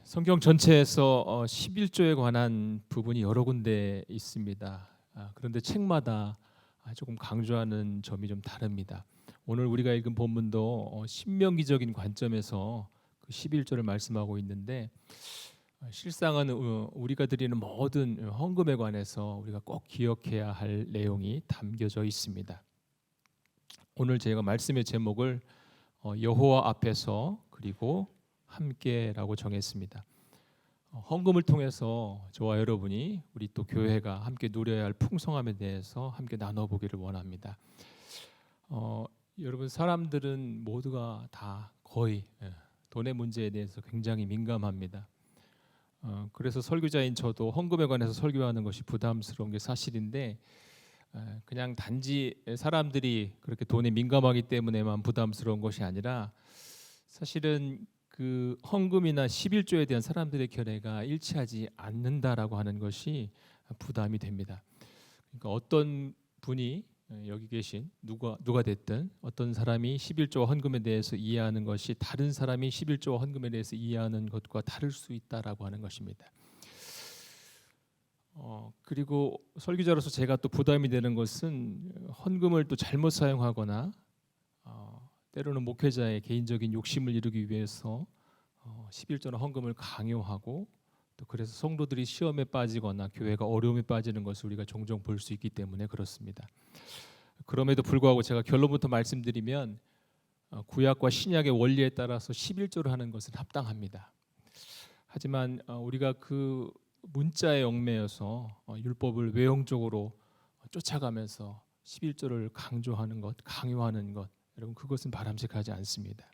성경 전체에서 11조에 관한 부분이 여러 군데 있습니다. 그런데 책마다 조금 강조하는 점이 좀 다릅니다. 오늘 우리가 읽은 본문도 신명기적인 관점에서 그 11조를 말씀하고 있는데 실상은 우리가 드리는 모든 헌금에 관해서 우리가 꼭 기억해야 할 내용이 담겨져 있습니다. 오늘 제가 말씀의 제목을 여호와 앞에서 그리고 함께라고 정했습니다. 헌금을 통해서 저와 여러분이 우리 또 교회가 함께 누려야 할 풍성함에 대해서 함께 나눠보기를 원합니다. 여러분 사람들은 모두가 다 거의 돈의 문제에 대해서 굉장히 민감합니다. 그래서 설교자인 저도 헌금에 관해서 설교하는 것이 부담스러운 게 사실인데 그냥 단지 사람들이 그렇게 돈에 민감하기 때문에만 부담스러운 것이 아니라 사실은 그 헌금이나 11조에 대한 사람들의 견해가 일치하지 않는다라고 하는 것이 부담이 됩니다. 그러니까 어떤 분이 여기 계신 누가 됐든 어떤 사람이 11조와 헌금에 대해서 이해하는 것이 다른 사람이 11조와 헌금에 대해서 이해하는 것과 다를 수 있다라고 하는 것입니다. 그리고 설교자로서 제가 또 부담이 되는 것은 헌금을 또 잘못 사용하거나 때로는 목회자의 개인적인 욕심을 이루기 위해서 11조나 헌금을 강요하고 또 그래서 성도들이 시험에 빠지거나 교회가 어려움에 빠지는 것을 우리가 종종 볼 수 있기 때문에 그렇습니다. 그럼에도 불구하고 제가 결론부터 말씀드리면 구약과 신약의 원리에 따라서 11조를 하는 것은 합당합니다. 하지만 우리가 그 문자에 얽매여서 율법을 외형적으로 쫓아가면서 11조를 강조하는 것, 강요하는 것, 여러분 그것은 바람직하지 않습니다.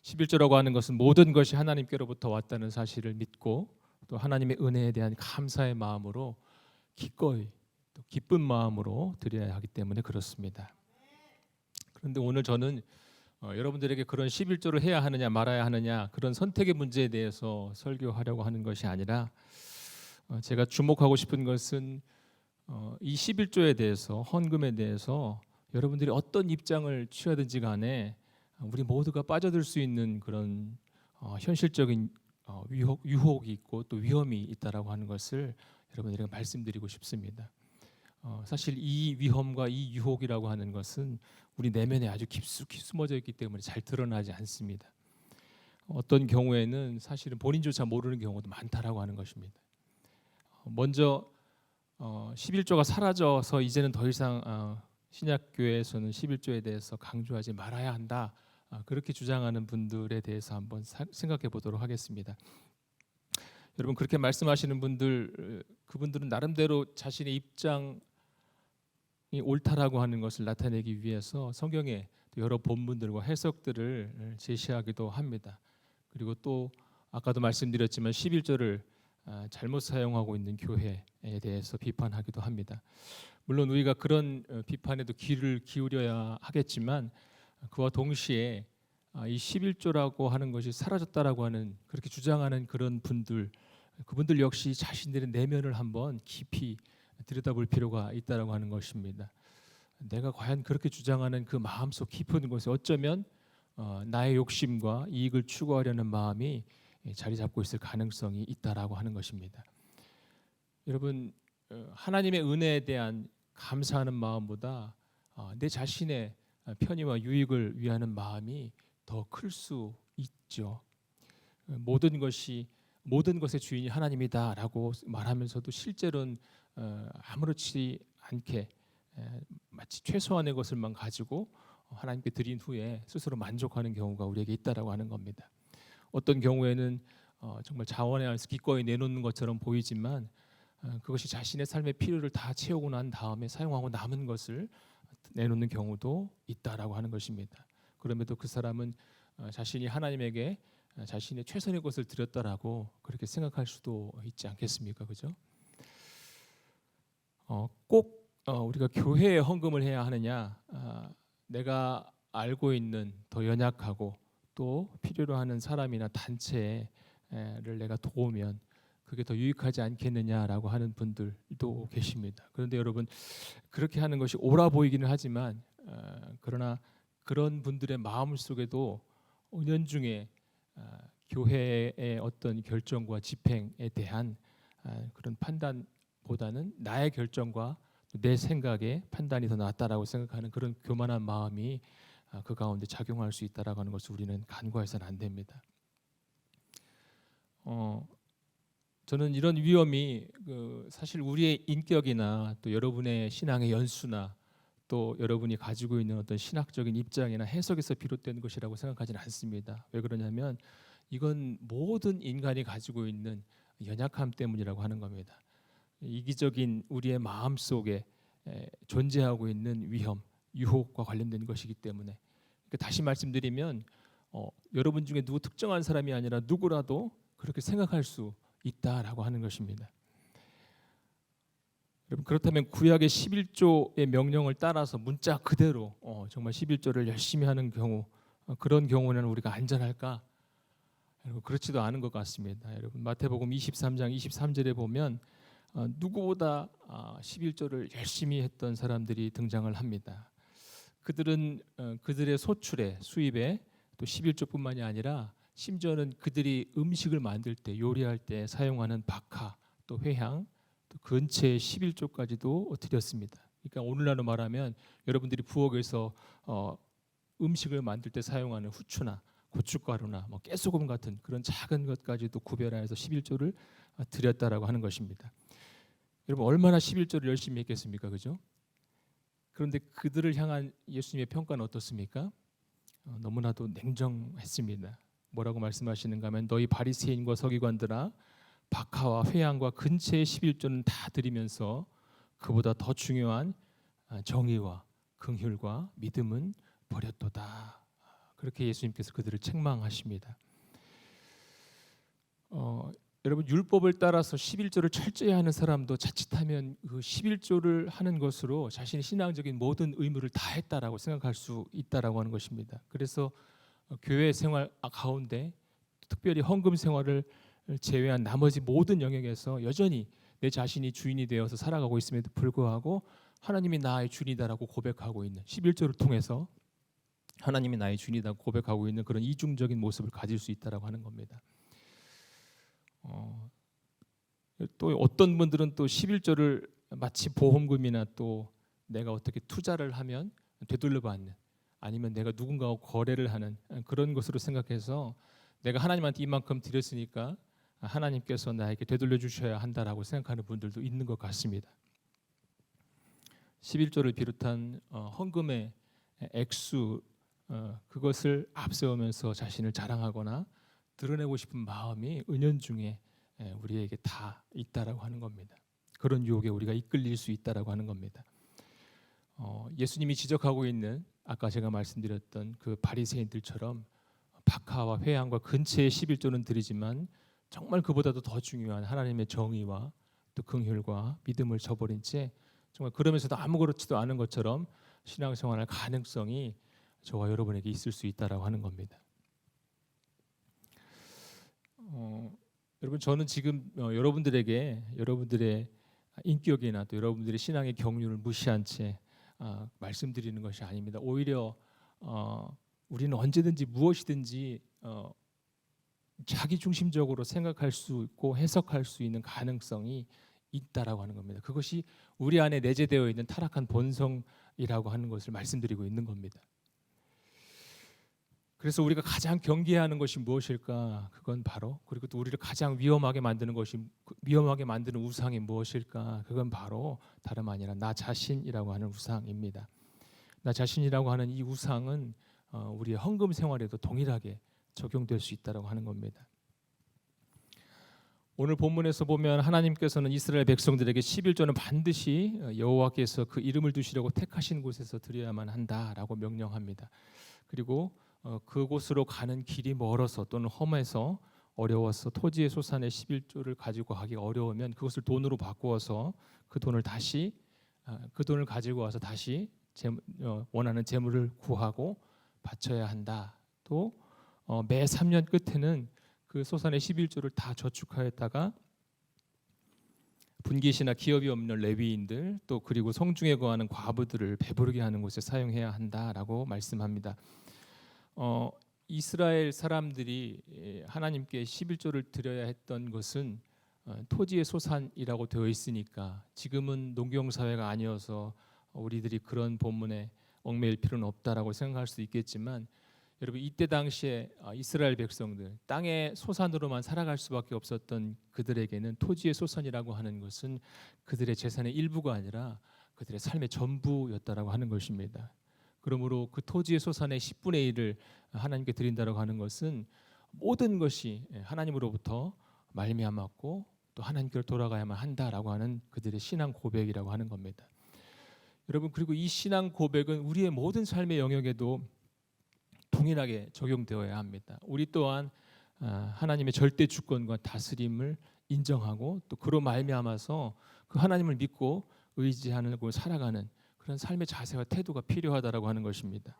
11조라고 하는 것은 모든 것이 하나님께로부터 왔다는 사실을 믿고 또 하나님의 은혜에 대한 감사의 마음으로 기꺼이 또 기쁜 마음으로 드려야 하기 때문에 그렇습니다. 그런데 오늘 저는 여러분들에게 그런 11조를 해야 하느냐 말아야 하느냐 그런 선택의 문제에 대해서 설교하려고 하는 것이 아니라 제가 주목하고 싶은 것은 이 11조에 대해서 헌금에 대해서 여러분들이 어떤 입장을 취하든지 간에 우리 모두가 빠져들 수 있는 그런 현실적인 유혹이 있고 또 위험이 있다라고 하는 것을 여러분들에게 말씀드리고 싶습니다. 사실 이 위험과 이 유혹이라고 하는 것은 우리 내면에 아주 깊숙이 숨어져 있기 때문에 잘 드러나지 않습니다. 어떤 경우에는 사실은 본인조차 모르는 경우도 많다라고 하는 것입니다. 먼저 11조가 사라져서 이제는 더 이상 신약교회에서는 11조에 대해서 강조하지 말아야 한다. 그렇게 주장하는 분들에 대해서 한번 생각해 보도록 하겠습니다. 여러분 그렇게 말씀하시는 분들 그분들은 나름대로 자신의 입장이 옳다라고 하는 것을 나타내기 위해서 성경의 여러 본문들과 해석들을 제시하기도 합니다. 그리고 또 아까도 말씀드렸지만 11조를 잘못 사용하고 있는 교회에 대해서 비판하기도 합니다. 물론 우리가 그런 비판에도 귀를 기울여야 하겠지만 그와 동시에 이 11조라고 하는 것이 사라졌다라고 하는 그렇게 주장하는 그런 그분들 역시 자신들의 내면을 한번 깊이 들여다볼 필요가 있다라고 하는 것입니다. 내가 과연 그렇게 주장하는 그 마음속 깊은 곳에 어쩌면 나의 욕심과 이익을 추구하려는 마음이 자리 잡고 있을 가능성이 있다라고 하는 것입니다. 여러분 하나님의 은혜에 대한 감사하는 마음보다 내 자신의 편의와 유익을 위하는 마음이 더 클 수 있죠. 모든 것의 주인이 하나님이다라고 말하면서도 실제로는 아무렇지 않게 마치 최소한의 것을만 가지고 하나님께 드린 후에 스스로 만족하는 경우가 우리에게 있다라고 하는 겁니다. 어떤 경우에는 정말 자원에 안에서 기꺼이 내놓는 것처럼 보이지만 그것이 자신의 삶의 필요를 다 채우고 난 다음에 사용하고 남은 것을 내놓는 경우도 있다라고 하는 것입니다. 그럼에도 그 사람은 자신이 하나님에게 자신의 최선의 것을 드렸다라고 그렇게 생각할 수도 있지 않겠습니까? 그죠? 꼭 우리가 교회에 헌금을 해야 하느냐? 내가 알고 있는 더 연약하고 또 필요로 하는 사람이나 단체를 내가 도우면 그게 더 유익하지 않겠느냐라고 하는 분들도 계십니다. 그런데 여러분 그렇게 하는 것이 옳아 보이기는 하지만 그러나 그런 분들의 마음 속에도 은연중에 교회의 어떤 결정과 집행에 대한 그런 판단보다는 나의 결정과 내 생각의 판단이 더 낫다라고 생각하는 그런 교만한 마음이 그 가운데 작용할 수 있다라고 하는 것을 우리는 간과해서는 안 됩니다. 저는 이런 위험이 사실 우리의 인격이나 또 여러분의 신앙의 연수나 또 여러분이 가지고 있는 어떤 신학적인 입장이나 해석에서 비롯된 것이라고 생각하지는 않습니다. 왜 그러냐면 이건 모든 인간이 가지고 있는 연약함 때문이라고 하는 겁니다. 이기적인 우리의 마음 속에 존재하고 있는 위험, 유혹과 관련된 것이기 때문에 다시 말씀드리면 여러분 중에 누구 특정한 사람이 아니라 누구라도 그렇게 생각할 수 있다라고 하는 것입니다. 여러분 그렇다면 구약의 11조의 명령을 따라서 문자 그대로 정말 11조를 열심히 하는 경우 그런 경우는 우리가 안전할까? 여러분 그렇지도 않은 것 같습니다. 여러분 마태복음 23장 23절에 보면 누구보다 11조를 열심히 했던 사람들이 등장을 합니다. 그들은 그들의 소출에 수입에 또 11조뿐만이 아니라 심지어는 그들이 음식을 만들 때 요리할 때 사용하는 박하 또 회향 또 근처에 11조까지도 드렸습니다. 그러니까 오늘날로 말하면 여러분들이 부엌에서 음식을 만들 때 사용하는 후추나 고춧가루나 깨소금 같은 그런 작은 것까지도 구별하여서 11조를 드렸다라고 하는 것입니다. 여러분 얼마나 11조를 열심히 했겠습니까? 그죠? 그런데 그들을 향한 예수님의 평가는 어떻습니까? 너무나도 냉정했습니다. 뭐라고 말씀하시는가 하면 너희 바리새인과 서기관들아 박하와 회향과 근처의 11조는 다 드리면서 그보다 더 중요한 정의와 긍휼과 믿음은 버렸도다. 그렇게 예수님께서 그들을 책망하십니다. 여러분 율법을 따라서 11조를 철저히 하는 사람도 자칫하면 그 11조를 하는 것으로 자신의 신앙적인 모든 의무를 다 했다라고 생각할 수 있다라고 하는 것입니다. 그래서 교회 생활 가운데 특별히 헌금 생활을 제외한 나머지 모든 영역에서 여전히 내 자신이 주인이 되어서 살아가고 있음에도 불구하고 하나님이 나의 주인이다라고 고백하고 있는 11조를 통해서 하나님이 나의 주인이다 고백하고 있는 그런 이중적인 모습을 가질 수 있다라고 하는 겁니다. 또 어떤 분들은 또 11조를 마치 보험금이나 또 내가 어떻게 투자를 하면 되돌려받는 아니면 내가 누군가와 거래를 하는 그런 것으로 생각해서 내가 하나님한테 이만큼 드렸으니까 하나님께서 나에게 되돌려 주셔야 한다라고 생각하는 분들도 있는 것 같습니다. 11조를 비롯한 헌금의 액수 그것을 앞세우면서 자신을 자랑하거나 드러내고 싶은 마음이 은연중에 우리에게 다 있다라고 하는 겁니다. 그런 유혹에 우리가 이끌릴 수 있다라고 하는 겁니다. 예수님이 지적하고 있는 아까 제가 말씀드렸던 그 바리새인들처럼 박하와 회향과 근처의 11조는 드리지만 정말 그보다도 더 중요한 하나님의 정의와 또 긍휼과 믿음을 저버린 채 정말 그러면서도 아무렇지도 않은 것처럼 신앙생활할 가능성이 저와 여러분에게 있을 수 있다라고 하는 겁니다. 여러분 저는 지금 여러분들의 인격이나 또 여러분들의 신앙의 경륜을 무시한 채 말씀드리는 것이 아닙니다. 오히려 우리는 언제든지 무엇이든지 자기중심적으로 생각할 수 있고 해석할 수 있는 가능성이 있다라고 하는 겁니다. 그것이 우리 안에 내재되어 있는 타락한 본성이라고 하는 것을 말씀드리고 있는 겁니다. 그래서 우리가 가장 경계해야 하는 것이 무엇일까? 그건 바로 그리고 또 우리를 가장 위험하게 만드는 우상이 무엇일까? 그건 바로 다름 아니라 나 자신이라고 하는 우상입니다. 나 자신이라고 하는 이 우상은 우리의 헌금 생활에도 동일하게 적용될 수 있다라고 하는 겁니다. 오늘 본문에서 보면 하나님께서는 이스라엘 백성들에게 11조는 반드시 여호와께서 그 이름을 두시려고 택하신 곳에서 드려야만 한다라고 명령합니다. 그리고 그곳으로 가는 길이 멀어서 또는 험해서 어려워서 토지의 소산의 11조를 가지고 가기 어려우면 그것을 돈으로 바꾸어서 그 돈을 가지고 와서 다시 원하는 재물을 구하고 바쳐야 한다. 또 매 3년 끝에는 그 소산의 11조를 다 저축하였다가 분깃이나 기업이 없는 레위인들 또 그리고 성중에 거하는 과부들을 배부르게 하는 곳에 사용해야 한다라고 말씀합니다. 이스라엘 사람들이 하나님께 11조를 드려야 했던 것은 토지의 소산이라고 되어 있으니까 지금은 농경 사회가 아니어서 우리들이 그런 본문에 얽매일 필요는 없다라고 생각할 수 있겠지만, 여러분 이때 당시에 이스라엘 백성들 땅의 소산으로만 살아갈 수밖에 없었던 그들에게는 토지의 소산이라고 하는 것은 그들의 재산의 일부가 아니라 그들의 삶의 전부였다라고 하는 것입니다. 그러므로 그 토지의 소산의 10분의 1을 하나님께 드린다라고 하는 것은 모든 것이 하나님으로부터 말미암았고 또 하나님께로 돌아가야만 한다라고 하는 그들의 신앙 고백이라고 하는 겁니다. 여러분, 그리고 이 신앙 고백은 우리의 모든 삶의 영역에도 동일하게 적용되어야 합니다. 우리 또한 하나님의 절대 주권과 다스림을 인정하고 또 그로 말미암아서 그 하나님을 믿고 의지하고 살아가는 그런 삶의 자세와 태도가 필요하다라고 하는 것입니다.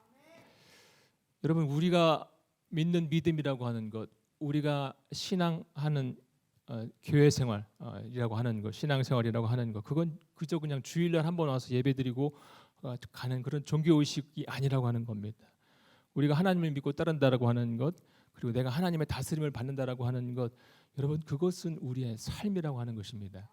여러분, 우리가 믿는 믿음이라고 하는 것, 우리가 신앙하는 교회 생활이라고 하는 것, 신앙생활이라고 하는 것, 그건 그저 그냥 주일날 한번 와서 예배드리고 가는 그런 종교 의식이 아니라고 하는 겁니다. 우리가 하나님을 믿고 따른다라고 하는 것, 그리고 내가 하나님의 다스림을 받는다라고 하는 것, 여러분 그것은 우리의 삶이라고 하는 것입니다.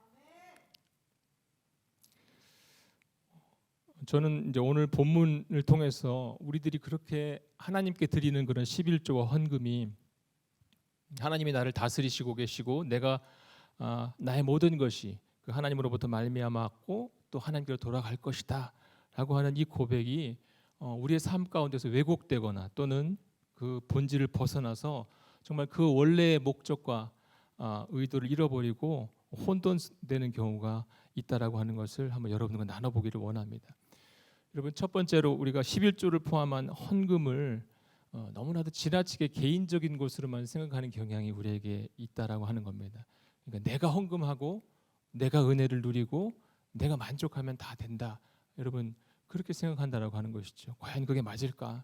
저는 이제 오늘 본문을 통해서 우리들이 그렇게 하나님께 드리는 그런 11조와 헌금이 하나님이 나를 다스리시고 계시고 내가 나의 모든 것이 그 하나님으로부터 말미암았고 또 하나님께로 돌아갈 것이다라고 하는 이 고백이 우리의 삶 가운데서 왜곡되거나 또는 그 본질을 벗어나서 정말 그 원래의 목적과 의도를 잃어버리고 혼돈되는 경우가 있다라고 하는 것을 한번 여러분과 나눠보기를 원합니다. 여러분, 첫 번째로 우리가 11조를 포함한 헌금을 너무나도 지나치게 개인적인 것으로만 생각하는 경향이 우리에게 있다라고 하는 겁니다. 그러니까 내가 헌금하고 내가 은혜를 누리고 내가 만족하면 다 된다. 여러분 그렇게 생각한다라고 하는 것이죠. 과연 그게 맞을까?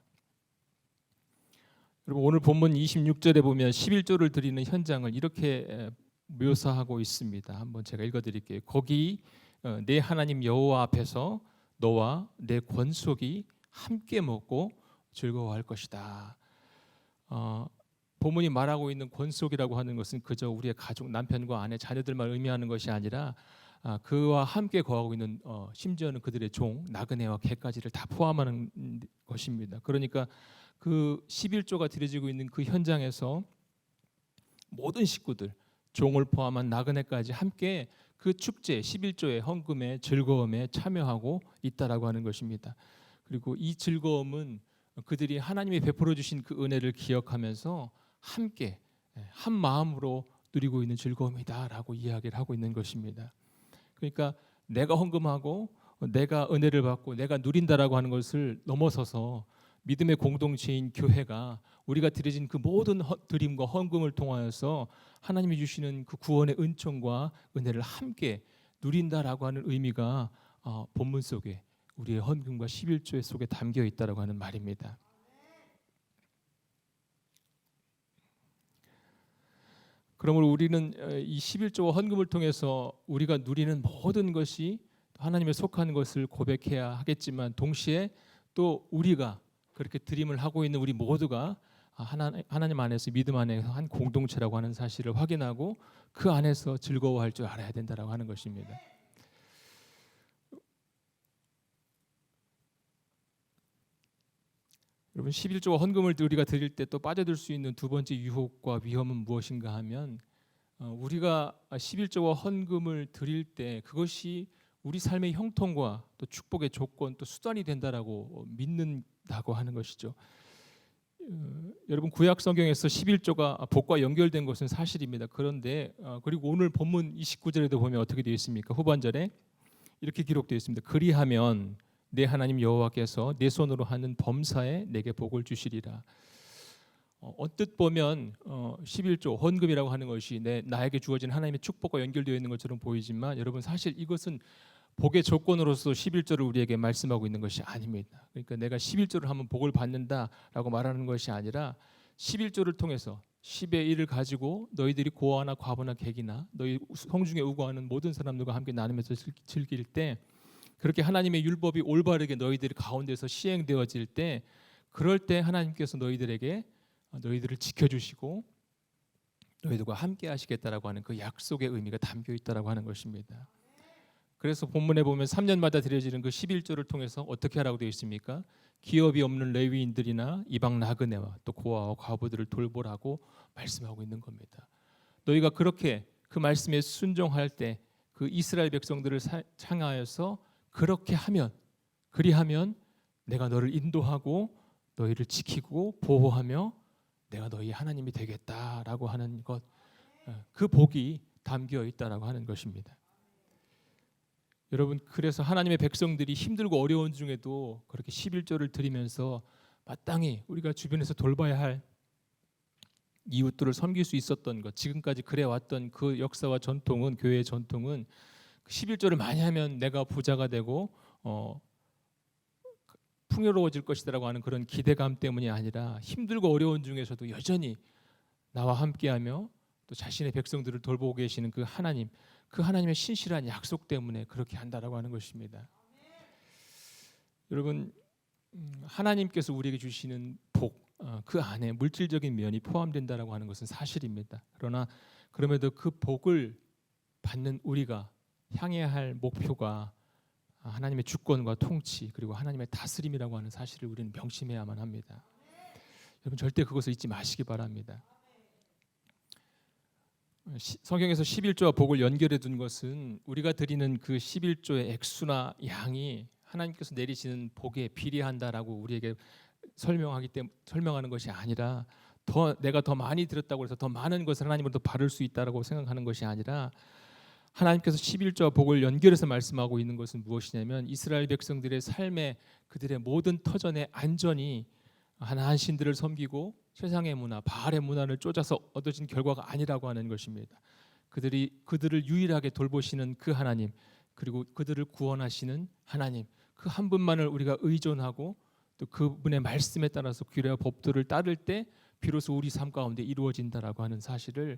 여러분, 오늘 본문 26절에 보면 11조를 드리는 현장을 이렇게 묘사하고 있습니다. 한번 제가 읽어드릴게요. 거기 내 하나님 여호와 앞에서 너와 내 권속이 함께 먹고 즐거워할 것이다. 본문이 말하고 있는 권속이라고 하는 것은 그저 우리의 가족, 남편과 아내, 자녀들만 의미하는 것이 아니라 그와 함께 거하고 있는 심지어는 그들의 종, 나그네와 개까지를 다 포함하는 것입니다. 그러니까 그 11조가 드려지고 있는 그 현장에서 모든 식구들, 종을 포함한 나그네까지 함께 그 축제 11조의 헌금의 즐거움에 참여하고 있다라고 하는 것입니다. 그리고 이 즐거움은 그들이 하나님이 베풀어 주신 그 은혜를 기억하면서 함께 한 마음으로 누리고 있는 즐거움이다라고 이야기를 하고 있는 것입니다. 그러니까 내가 헌금하고 내가 은혜를 받고 내가 누린다라고 하는 것을 넘어서서 믿음의 공동체인 교회가 우리가 드려진 그 모든 드림과 헌금을 통하여서 하나님이 주시는 그 구원의 은총과 은혜를 함께 누린다라고 하는 의미가 본문 속에 우리의 헌금과 11조 속에 담겨 있다라고 하는 말입니다. 그러므로 우리는 이 11조와 헌금을 통해서 우리가 누리는 모든 것이 하나님에 속한 것을 고백해야 하겠지만 동시에 또 우리가 그렇게 드림을 하고 있는 우리 모두가 하나님 안에서 믿음 안에서 한 공동체라고 하는 사실을 확인하고 그 안에서 즐거워할 줄 알아야 된다라고 하는 것입니다. 여러분, 11조와 헌금을 우리가 드릴 때 또 빠져들 수 있는 두 번째 유혹과 위험은 무엇인가 하면 우리가 11조와 헌금을 드릴 때 그것이 우리 삶의 형통과 또 축복의 조건 또 수단이 된다라고 믿는다고 하는 것이죠. 여러분, 구약 성경에서 11조가 복과 연결된 것은 사실입니다. 그런데 그리고 오늘 본문 29절에도 보면 어떻게 되어 있습니까? 후반절에 이렇게 기록되어 있습니다. 그리하면 내 하나님 여호와께서 내 손으로 하는 범사에 내게 복을 주시리라. 언뜻 보면 11조 헌금이라고 하는 것이 나에게 주어진 하나님의 축복과 연결되어 있는 것처럼 보이지만 여러분, 사실 이것은 복의 조건으로서 11조를 우리에게 말씀하고 있는 것이 아닙니다. 그러니까 내가 11조를 하면 복을 받는다라고 말하는 것이 아니라 11조를 통해서 10의 1을 가지고 너희들이 고아나 과부나 객이나 너희 성중에 우거하는 모든 사람들과 함께 나누면서 즐길 때, 그렇게 하나님의 율법이 올바르게 너희들 가운데서 시행되어질 때, 그럴 때 하나님께서 너희들에게 너희들을 지켜주시고 너희들과 함께 하시겠다라고 하는 그 약속의 의미가 담겨 있다라고 하는 것입니다. 그래서 본문에 보면 3년마다 드려지는 그 11조를 통해서 어떻게 하라고 되어 있습니까? 기업이 없는 레위인들이나 이방 나그네와 또 고아와 과부들을 돌보라고 말씀하고 있는 겁니다. 너희가 그렇게 그 말씀에 순종할 때 그 이스라엘 백성들을 향하여서 그렇게 하면, 그리하면 내가 너를 인도하고 너희를 지키고 보호하며 내가 너희 하나님이 되겠다라고 하는 것, 그 복이 담겨 있다라고 하는 것입니다. 여러분, 그래서 하나님의 백성들이 힘들고 어려운 중에도 그렇게 11조를 드리면서 마땅히 우리가 주변에서 돌봐야 할 이웃들을 섬길 수 있었던 것, 지금까지 그래왔던 그 역사와 전통은, 교회의 전통은 11조를 많이 하면 내가 부자가 되고 풍요로워질 것이라고 하는 그런 기대감 때문이 아니라 힘들고 어려운 중에서도 여전히 나와 함께하며 또 자신의 백성들을 돌보고 계시는 그 하나님, 그 하나님의 신실한 약속 때문에 그렇게 한다라고 하는 것입니다. 여러분, 하나님께서 우리에게 주시는 복, 그 안에 물질적인 면이 포함된다라고 하는 것은 사실입니다. 그러나 그럼에도 그 복을 받는 우리가 향해야 할 목표가 하나님의 주권과 통치 그리고 하나님의 다스림이라고 하는 사실을 우리는 명심해야만 합니다. 여러분, 절대 그것을 잊지 마시기 바랍니다. 성경에서 11조와 복을 연결해 둔 것은 우리가 드리는 그 11조의 액수나 양이 하나님께서 내리시는 복에 비례한다라고 우리에게 설명하는 것이 아니라 내가 더 많이 드렸다고 해서 더 많은 것을 하나님으로부터 받을 수 있다라고 생각하는 것이 아니라 하나님께서 11조와 복을 연결해서 말씀하고 있는 것은 무엇이냐면 이스라엘 백성들의 삶의 그들의 모든 터전의 안전이 하나님 신들을 섬기고 세상의 문화, 바알의 문화를 쫓아서 얻어진 결과가 아니라고 하는 것입니다. 그들을 유일하게 돌보시는 그 하나님, 그리고 그들을 구원하시는 하나님, 그 한 분만을 우리가 의존하고 또 그분의 말씀에 따라서 규례와 법도를 따를 때 비로소 우리 삶 가운데 이루어진다라고 하는 사실을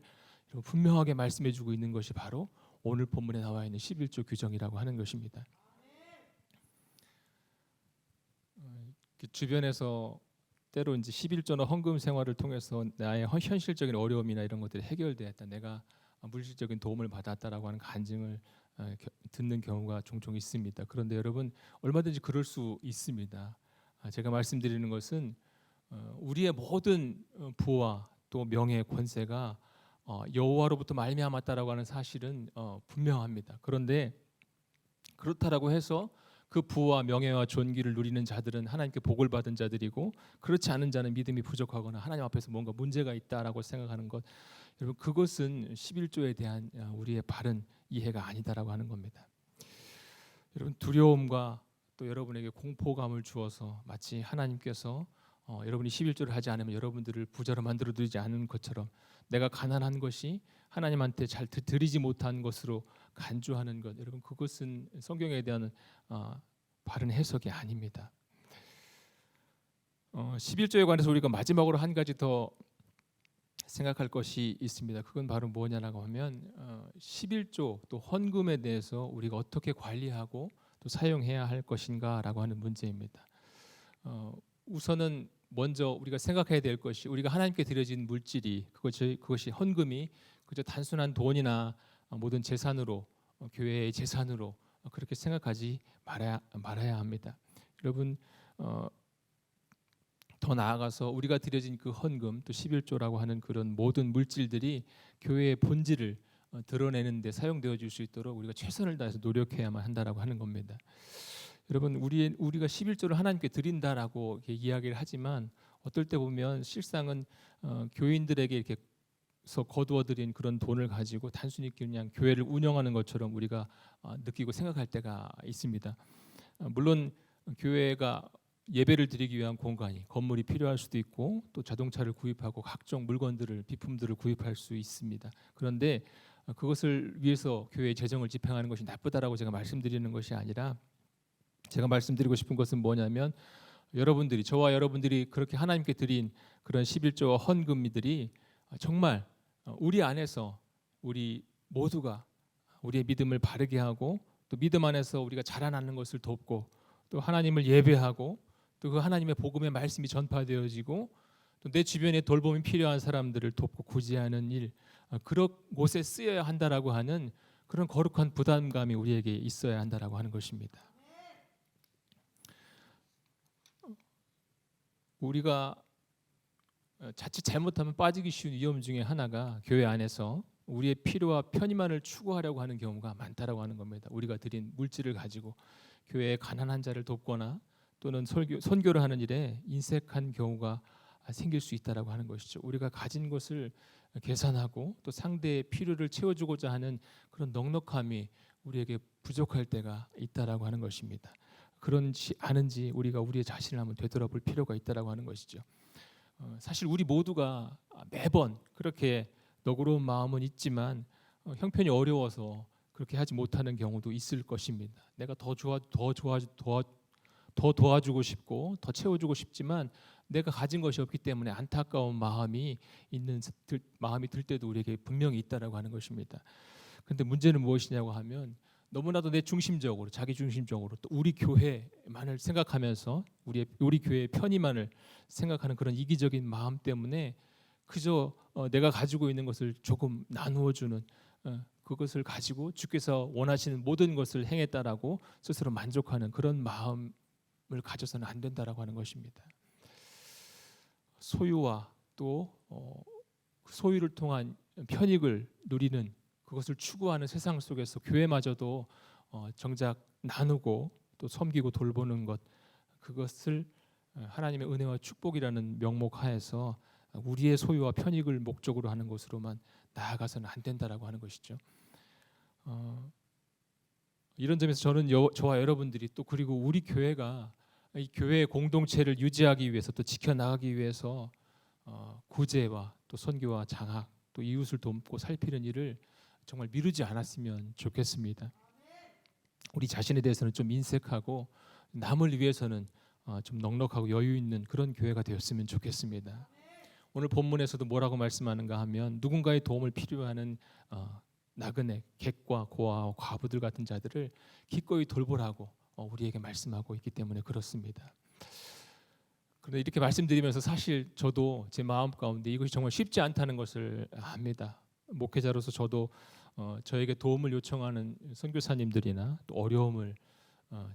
분명하게 말씀해주고 있는 것이 바로 오늘 본문에 나와 있는 11조 규정이라고 하는 것입니다. 주변에서 때로 이제 11조나 헌금 생활을 통해서 나의 현실적인 어려움이나 이런 것들이 해결되었다, 내가 물질적인 도움을 받았다라고 하는 간증을 듣는 경우가 종종 있습니다. 그런데 여러분, 얼마든지 그럴 수 있습니다. 제가 말씀드리는 것은 우리의 모든 부와 또 명예, 권세가 여호와로부터 말미암았다라고 하는 사실은 분명합니다. 그런데 그렇다라고 해서 그 부와 명예와 존귀를 누리는 자들은 하나님께 복을 받은 자들이고 그렇지 않은 자는 믿음이 부족하거나 하나님 앞에서 뭔가 문제가 있다라고 생각하는 것, 여러분, 그것은 11조에 대한 우리의 바른 이해가 아니다라고 하는 겁니다. 여러분, 두려움과 또 여러분에게 공포감을 주어서 마치 하나님께서 여러분이 11조를 하지 않으면 여러분들을 부자로 만들어 두지 않은 것처럼 내가 가난한 것이 하나님한테 잘 드리지 못한 것으로 간주하는 것, 여러분, 그것은 성경에 대한 바른 해석이 아닙니다. 11조에 관해서 우리가 마지막으로 한 가지 더 생각할 것이 있습니다. 그건 바로 뭐냐라고 하면 11조 또 헌금에 대해서 우리가 어떻게 관리하고 또 사용해야 할 것인가라고 하는 문제입니다. 우선은 먼저 우리가 생각해야 될 것이, 우리가 하나님께 드려진 물질이 그것이 헌금이 그저 단순한 돈이나 모든 재산으로, 교회의 재산으로 그렇게 생각하지 말아야 합니다. 여러분, 더 나아가서 우리가 드려진 그 헌금 또 11조라고 하는 그런 모든 물질들이 교회의 본질을 드러내는 데 사용되어 줄 수 있도록 우리가 최선을 다해서 노력해야만 한다라고 하는 겁니다. 여러분, 우리가 11조를 하나님께 드린다라고 이야기를 하지만 어떨 때 보면 실상은 교인들에게 이렇게 거두어들인 그런 돈을 가지고 단순히 그냥 교회를 운영하는 것처럼 우리가 느끼고 생각할 때가 있습니다. 물론 교회가 예배를 드리기 위한 공간이, 건물이 필요할 수도 있고 또 자동차를 구입하고 각종 물건들을, 비품들을 구입할 수 있습니다. 그런데 그것을 위해서 교회의 재정을 집행하는 것이 나쁘다라고 제가 말씀드리는 것이 아니라, 제가 말씀드리고 싶은 것은 뭐냐면 저와 여러분들이 그렇게 하나님께 드린 그런 11조와 헌금들이 정말 우리 안에서 우리 모두가 우리의 믿음을 바르게 하고 또 믿음 안에서 우리가 자라나는 것을 돕고 또 하나님을 예배하고 또 그 하나님의 복음의 말씀이 전파되어지고 또 내 주변에 돌봄이 필요한 사람들을 돕고 구제하는 일, 그런 곳에 쓰여야 한다라고 하는 그런 거룩한 부담감이 우리에게 있어야 한다라고 하는 것입니다. 우리가 자칫 잘못하면 빠지기 쉬운 위험 중에 하나가 교회 안에서 우리의 필요와 편의만을 추구하려고 하는 경우가 많다라고 하는 겁니다. 우리가 드린 물질을 가지고 교회의 가난한 자를 돕거나 또는 선교를 하는 일에 인색한 경우가 생길 수 있다라고 하는 것이죠. 우리가 가진 것을 계산하고 또 상대의 필요를 채워주고자 하는 그런 넉넉함이 우리에게 부족할 때가 있다라고 하는 것입니다. 그런지 아는지 우리가 우리의 자신을 한번 되돌아볼 필요가 있다라고 하는 것이죠. 사실 우리 모두가 매번 그렇게 너그러운 마음은 있지만 형편이 어려워서 그렇게 하지 못하는 경우도 있을 것입니다. 내가 더 도와주고 싶고 더 채워주고 싶지만 내가 가진 것이 없기 때문에 안타까운 마음이 들 때도 우리에게 분명히 있다라고 하는 것입니다. 그런데 문제는 무엇이냐고 하면 너무나도 내 중심적으로 자기 중심적으로 또 우리 교회만을 생각하면서 우리 교회의 편의만을 생각하는 그런 이기적인 마음 때문에 그저 내가 가지고 있는 것을 조금 나누어 주는 그것을 가지고 주께서 원하시는 모든 것을 행했다라고 스스로 만족하는 그런 마음을 가져서는 안 된다라고 하는 것입니다. 소유와 또 소유를 통한 편익을 누리는 그것을 추구하는 세상 속에서 교회마저도 정작 나누고 또 섬기고 돌보는 것, 그것을 하나님의 은혜와 축복이라는 명목 하에서 우리의 소유와 편익을 목적으로 하는 것으로만 나아가서는 안 된다라고 하는 것이죠. 이런 점에서 저는 저와 여러분들이 또 그리고 우리 교회가 이 교회의 공동체를 유지하기 위해서 또 지켜나가기 위해서 구제와 또 선교와 장학 또 이웃을 돕고 살피는 일을 정말 미루지 않았으면 좋겠습니다. 우리 자신에 대해서는 좀 인색하고 남을 위해서는 좀 넉넉하고 여유 있는 그런 교회가 되었으면 좋겠습니다. 오늘 본문에서도 뭐라고 말씀하는가 하면 누군가의 도움을 필요하는 나그네, 객과 고아와 과부들 같은 자들을 기꺼이 돌보라고 우리에게 말씀하고 있기 때문에 그렇습니다. 그런데 이렇게 말씀드리면서 사실 저도 제 마음 가운데 이것이 정말 쉽지 않다는 것을 압니다. 목회자로서 저도 저에게 도움을 요청하는 선교사님들이나 또 어려움을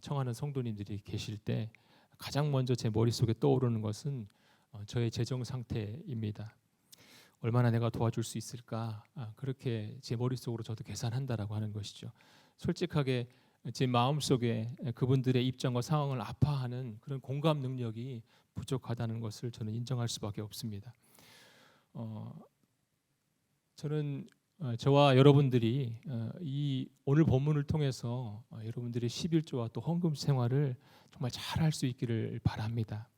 청하는 성도님들이 계실 때 가장 먼저 제 머릿속에 떠오르는 것은 저의 재정 상태입니다. 얼마나 내가 도와줄 수 있을까? 그렇게 제 머릿속으로 저도 계산한다라고 하는 것이죠. 솔직하게 제 마음속에 그분들의 입장과 상황을 아파하는 그런 공감 능력이 부족하다는 것을 저는 인정할 수밖에 없습니다. 저는 저와 여러분들이 이 오늘 본문을 통해서 여러분들의 11조와 또 헌금 생활을 정말 잘 할 수 있기를 바랍니다.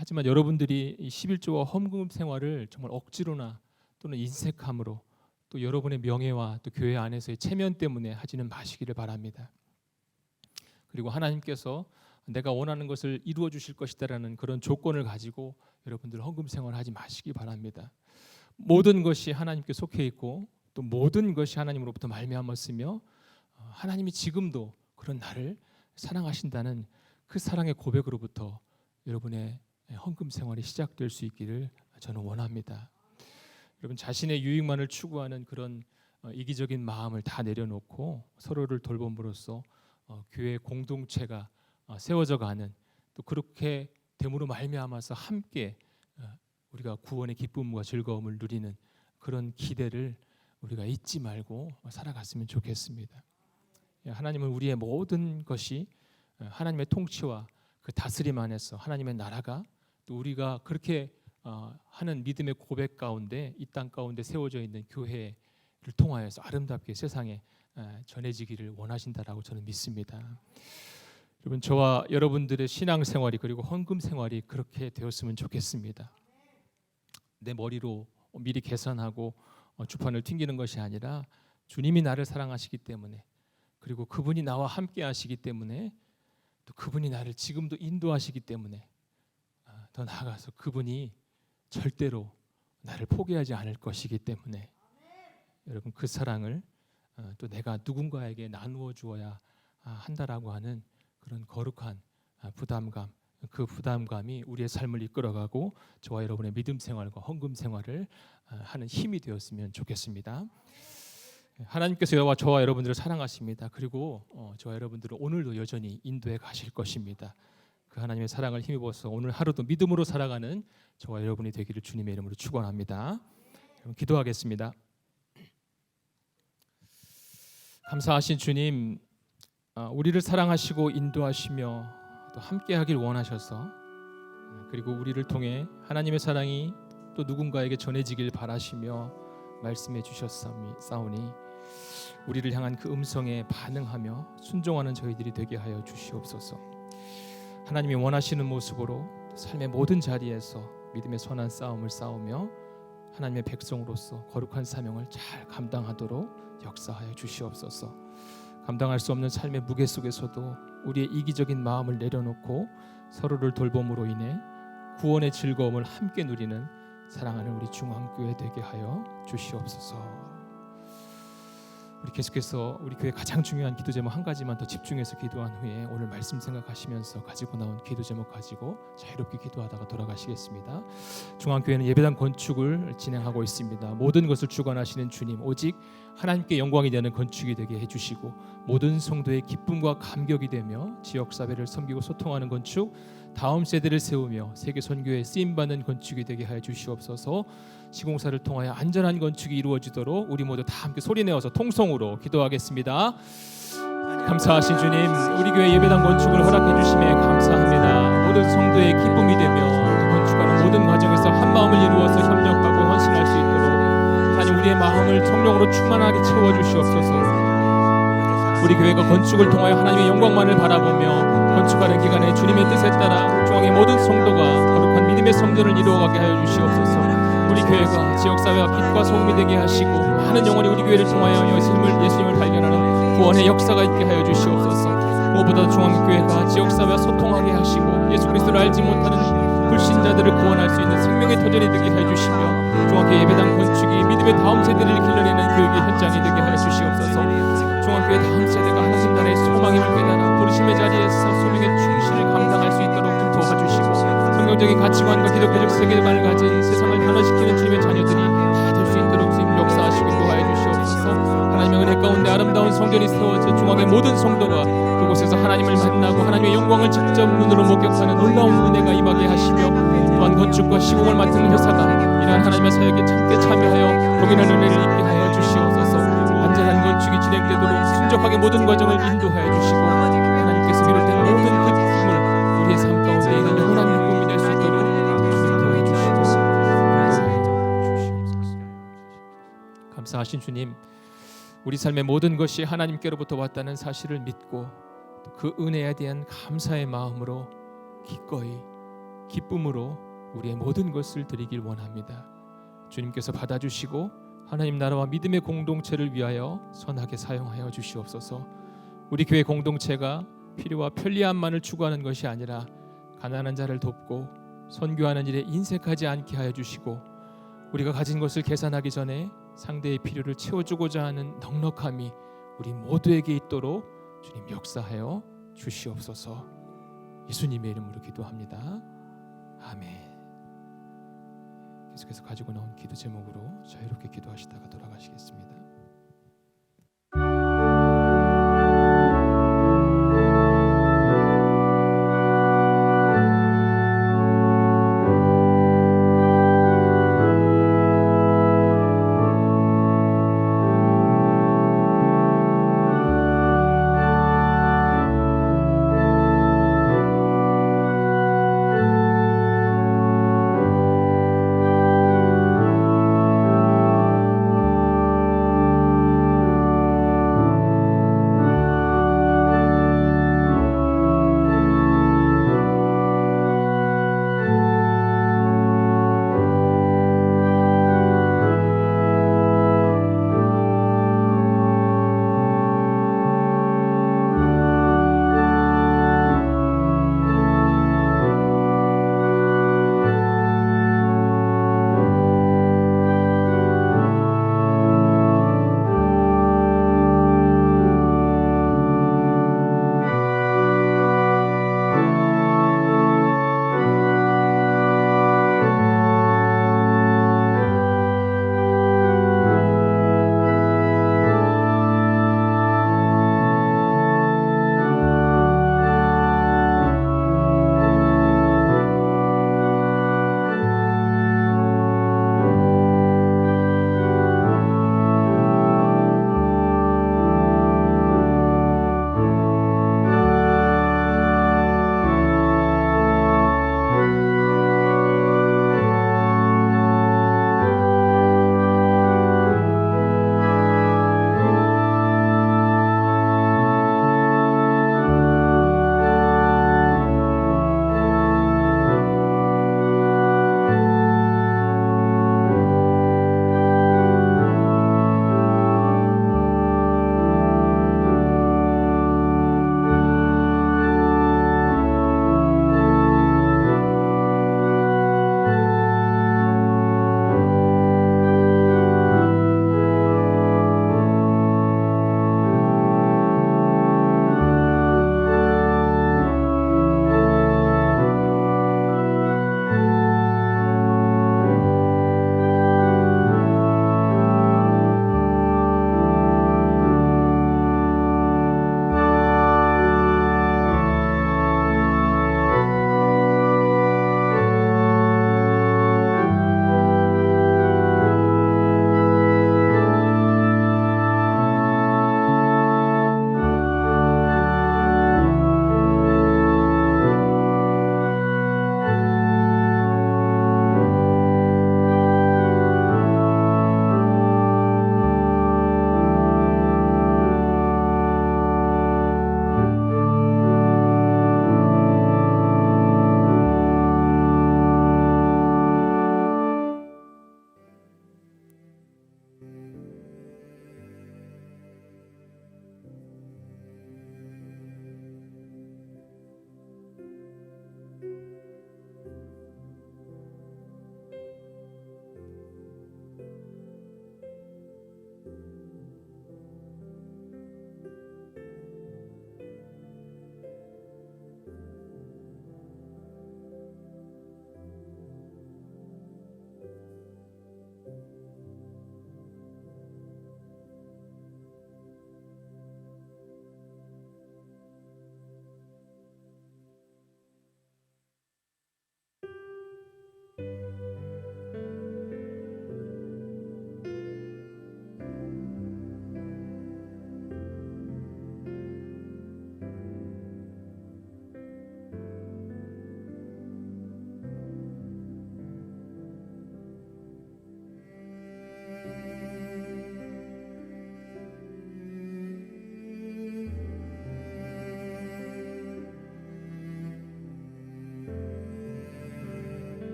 하지만 여러분들이 이 11조와 헌금 생활을 정말 억지로나 또는 인색함으로 또 여러분의 명예와 또 교회 안에서의 체면 때문에 하지는 마시기를 바랍니다. 그리고 하나님께서 내가 원하는 것을 이루어 주실 것이다라는 그런 조건을 가지고 여러분들 헌금 생활하지 마시기 바랍니다. 모든 것이 하나님께 속해 있고 또 모든 것이 하나님으로부터 말미암았으며 하나님이 지금도 그런 나를 사랑하신다는 그 사랑의 고백으로부터 여러분의 헌금 생활이 시작될 수 있기를 저는 원합니다. 여러분 자신의 유익만을 추구하는 그런 이기적인 마음을 다 내려놓고 서로를 돌봄으로써 교회 공동체가 세워져 가는 또 그렇게 됨으로 말미암아서 함께 우리가 구원의 기쁨과 즐거움을 누리는 그런 기대를 우리가 잊지 말고 살아갔으면 좋겠습니다. 하나님은 우리의 모든 것이 하나님의 통치와 그 다스림 안에서 하나님의 나라가 또 우리가 그렇게 하는 믿음의 고백 가운데 이 땅 가운데 세워져 있는 교회를 통하여서 아름답게 세상에 전해지기를 원하신다라고 저는 믿습니다. 여러분 저와 여러분들의 신앙생활이 그리고 헌금 생활이 그렇게 되었으면 좋겠습니다. 내 머리로 미리 계산하고 주판을 튕기는 것이 아니라 주님이 나를 사랑하시기 때문에 그리고 그분이 나와 함께 하시기 때문에 또 그분이 나를 지금도 인도하시기 때문에 더 나아가서 그분이 절대로 나를 포기하지 않을 것이기 때문에 여러분 그 사랑을 또 내가 누군가에게 나누어 주어야 한다라고 하는 그런 거룩한 부담감 그 부담감이 우리의 삶을 이끌어가고 저와 여러분의 믿음 생활과 헌금 생활을 하는 힘이 되었으면 좋겠습니다. 하나님께서 저와 여러분들을 사랑하십니다. 그리고 저와 여러분들은 오늘도 여전히 인도해 가실 것입니다. 그 하나님의 사랑을 힘입어서 오늘 하루도 믿음으로 살아가는 저와 여러분이 되기를 주님의 이름으로 축원합니다. 기도하겠습니다. 감사하신 주님, 우리를 사랑하시고 인도하시며 또 함께하길 원하셔서 그리고 우리를 통해 하나님의 사랑이 또 누군가에게 전해지길 바라시며 말씀해 주셨사오니 우리를 향한 그 음성에 반응하며 순종하는 저희들이 되게 하여 주시옵소서. 하나님이 원하시는 모습으로 삶의 모든 자리에서 믿음의 선한 싸움을 싸우며 하나님의 백성으로서 거룩한 사명을 잘 감당하도록 역사하여 주시옵소서. 감당할 수 없는 삶의 무게 속에서도 우리의 이기적인 마음을 내려놓고 서로를 돌봄으로 인해 구원의 즐거움을 함께 누리는 사랑하는 우리 중앙교회 되게 하여 주시옵소서. 우리 계속해서 우리 교회 가장 중요한 기도 제목 한 가지만 더 집중해서 기도한 후에 오늘 말씀 생각하시면서 가지고 나온 기도 제목 가지고 자유롭게 기도하다가 돌아가시겠습니다. 중앙교회는 예배당 건축을 진행하고 있습니다. 모든 것을 주관하시는 주님, 오직 하나님께 영광이 되는 건축이 되게 해주시고 모든 성도의 기쁨과 감격이 되며 지역사회를 섬기고 소통하는 건축, 다음 세대를 세우며 세계 선교에 쓰임받는 건축이 되게 하여 주시옵소서. 시공사를 통하여 안전한 건축이 이루어지도록 우리 모두 다 함께 소리내어서 통성으로 기도하겠습니다. 감사하신 주님, 우리 교회 예배당 건축을 허락해 주심에 감사합니다. 모든 성도의 기쁨이 되며 건축하는 모든 과정에서 한 마음을 이루어서 협력하고 헌신할 수 있도록 하나님 우리의 마음을 성령으로 충만하게 채워주시옵소서. 우리 교회가 건축을 통하여 하나님의 영광만을 바라보며 건축하는 기간에 주님의 뜻에 따라 중앙의 모든 성도가 거룩한 믿음의 성전을 이루어가게 하여 주시옵소서. 우리 교회가 지역사회와 빛과 소금이 되게 하시고 많은 영혼이 우리 교회를 통하여 예수님을 발견하는 구원의 역사가 있게 하여 주시옵소서. 무엇보다 중앙교회가 지역사회와 소통하게 하시고 예수 그리스도를 알지 못하는 불신자들을 구원할 수 있는 생명의 터전이 되게 하여 주시며 중앙교회 예배당 건축이 믿음의 다음 세대를 길러내는 교육의 현장이 되게 하여 주시옵소서. 중앙교회 다음 세대가 하나님 나라의 소망임을 깨달아 부르심의 자리에서 소명의 충실을 감당할 수 있도록 좀 도와주시고 성경적인 가치관과 기독교적 세계관을 가진 세상을 변화시키는 주님의 자녀들이 다 될 수 있도록 주님 역사하시고 인도하여 주시옵소서. 하나님의 은혜 가운데 아름다운 성전이 세워져 중앙의 모든 성도가 그곳에서 하나님을 만나고 하나님의 영광을 직접 눈으로 목격하는 놀라운 은혜가 임하게 하시며 또한 건축과 시공을 맡은 회사가 이러한 하나님의 사역에 함께 참여하여 동일한 은혜를 입게 하여 주시옵소서. 안전한 건축이 진행되도록 순적하게 모든 과정을 인도하여 주시고 하나님께서 비롯된 모든 그 기쁨을 우리의 삶 가운데 있는 영원한 기쁨이 될 수 있도록 인도해 주시옵소서. 감사하신 주님, 우리 삶의 모든 것이 하나님께로부터 왔다는 사실을 믿고 그 은혜에 대한 감사의 마음으로 기꺼이 기쁨으로 우리의 모든 것을 드리길 원합니다. 주님께서 받아주시고 하나님 나라와 믿음의 공동체를 위하여 선하게 사용하여 주시옵소서. 우리 교회 공동체가 필요와 편리함만을 추구하는 것이 아니라 가난한 자를 돕고 선교하는 일에 인색하지 않게 하여 주시고 우리가 가진 것을 계산하기 전에 상대의 필요를 채워주고자 하는 넉넉함이 우리 모두에게 있도록 주님 역사하여 주시옵소서. 예수님의 이름으로 기도합니다. 아멘. 계속해서 가지고 나온 기도 제목으로 자유롭게 기도하시다가 돌아가시겠습니다.